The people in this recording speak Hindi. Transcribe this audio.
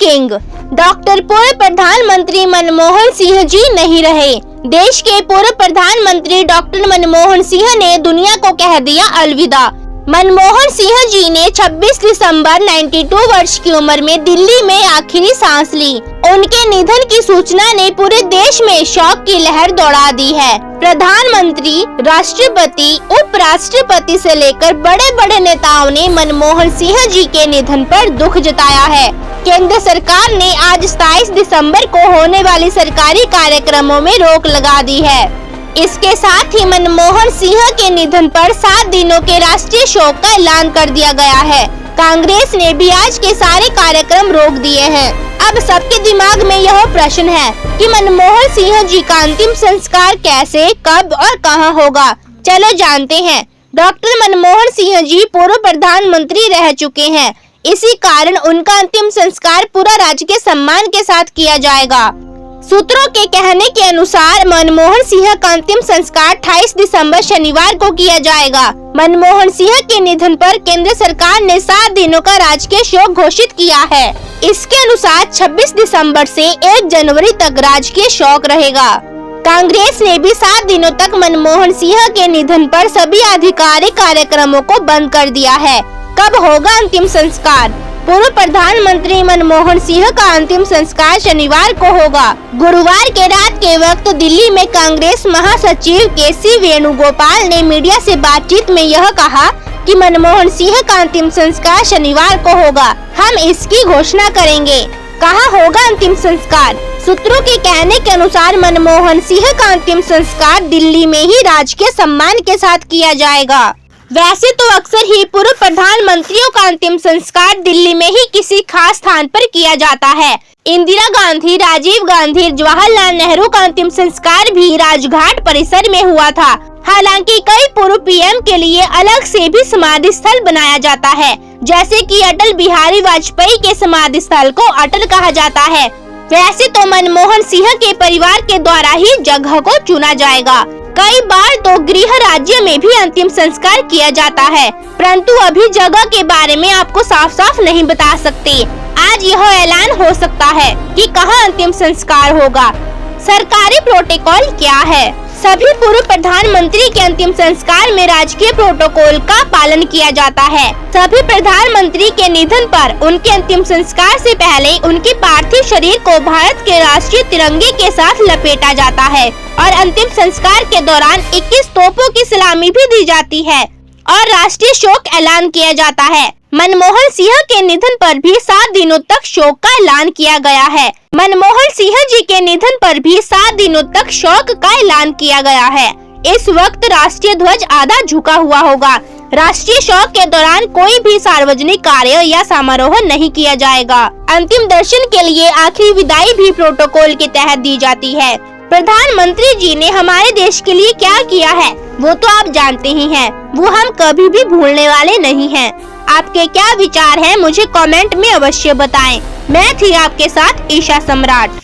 किंग। डॉक्टर पूर्व प्रधानमंत्री मनमोहन सिंह जी नहीं रहे। देश के पूर्व प्रधानमंत्री डॉक्टर मनमोहन सिंह ने दुनिया को कह दिया अलविदा। मनमोहन सिंह जी ने 26 दिसंबर 92 वर्ष की उम्र में दिल्ली में आखिरी सांस ली। उनके निधन की सूचना ने पूरे देश में शोक की लहर दौड़ा दी है। प्रधानमंत्री, राष्ट्रपति, उपराष्ट्रपति से लेकर बड़े बड़े नेताओं ने मनमोहन सिंह जी के निधन पर दुख जताया है। केंद्र सरकार ने आज 27 दिसंबर को होने वाली सरकारी कार्यक्रमों में रोक लगा दी है। इसके साथ ही मनमोहन सिंह के निधन पर 7 दिनों के राष्ट्रीय शोक का ऐलान कर दिया गया है। कांग्रेस ने भी आज के सारे कार्यक्रम रोक दिए हैं। अब सबके दिमाग में यह प्रश्न है कि मनमोहन सिंह जी का अंतिम संस्कार कैसे, कब और कहां होगा। चलो जानते हैं। डॉक्टर मनमोहन सिंह जी पूर्व प्रधानमंत्री रह चुके हैं। इसी कारण उनका अंतिम संस्कार पूरा राजकीय सम्मान के साथ किया जाएगा। सूत्रों के कहने के अनुसार मनमोहन सिंह का अंतिम संस्कार 28 दिसंबर शनिवार को किया जाएगा। मनमोहन सिंह के निधन पर केंद्र सरकार ने 7 दिनों का राजकीय शोक घोषित किया है। इसके अनुसार 26 दिसंबर से 1 जनवरी तक राजकीय शोक रहेगा। कांग्रेस ने भी 7 दिनों तक मनमोहन सिंह के निधन पर सभी आधिकारिक कार्यक्रमों को बंद कर दिया है। कब होगा अंतिम संस्कार? पूर्व प्रधानमंत्री मनमोहन सिंह का अंतिम संस्कार शनिवार को होगा। गुरुवार के रात के वक्त दिल्ली में कांग्रेस महासचिव के.सी. वेणुगोपाल ने मीडिया से बातचीत में यह कहा कि मनमोहन सिंह का अंतिम संस्कार शनिवार को होगा। हम इसकी घोषणा करेंगे। कहाँ होगा अंतिम संस्कार? सूत्रों के कहने के अनुसार मनमोहन सिंह का अंतिम संस्कार दिल्ली में ही राजकीय सम्मान के साथ किया जाएगा। वैसे तो अक्सर ही पूर्व प्रधानमंत्रियों का अंतिम संस्कार दिल्ली में ही किसी खास स्थान पर किया जाता है। इंदिरा गांधी, राजीव गांधी, जवाहरलाल नेहरू का अंतिम संस्कार भी राजघाट परिसर में हुआ था। हालांकि कई पूर्व पीएम के लिए अलग से भी समाधि स्थल बनाया जाता है, जैसे कि अटल बिहारी वाजपेयी के समाधि स्थल को अटल कहा जाता है। वैसे तो मनमोहन सिंह के परिवार के द्वारा ही जगह को चुना जाएगा। कई बार तो गृह राज्य में भी अंतिम संस्कार किया जाता है, परंतु अभी जगह के बारे में आपको साफ साफ नहीं बता सकते। आज यह ऐलान हो सकता है कि कहां अंतिम संस्कार होगा। सरकारी प्रोटोकॉल क्या है? सभी पूर्व प्रधानमंत्री के अंतिम संस्कार में राजकीय प्रोटोकॉल का पालन किया जाता है। सभी प्रधानमंत्री के निधन पर उनके अंतिम संस्कार से पहले उनके पार्थिव शरीर को भारत के राष्ट्रीय तिरंगे के साथ लपेटा जाता है और अंतिम संस्कार के दौरान 21 तोपों की सलामी भी दी जाती है और राष्ट्रीय शोक ऐलान किया जाता है। मनमोहन सिंह के निधन पर भी 7 दिनों तक शोक का ऐलान किया गया है। मनमोहन सिंह जी के निधन पर भी 7 दिनों तक शोक का ऐलान किया गया है। इस वक्त राष्ट्रीय ध्वज आधा झुका हुआ होगा। राष्ट्रीय शोक के दौरान कोई भी सार्वजनिक कार्य या समारोह नहीं किया जाएगा। अंतिम दर्शन के लिए आखिरी विदाई भी प्रोटोकॉल के तहत दी जाती है। प्रधानमंत्री जी ने हमारे देश के लिए क्या किया है वो तो आप जानते ही हैं। वो हम कभी भी भूलने वाले नहीं हैं। आपके क्या विचार हैं मुझे कमेंट में अवश्य बताएं। मैं थी आपके साथ ईशा सम्राट।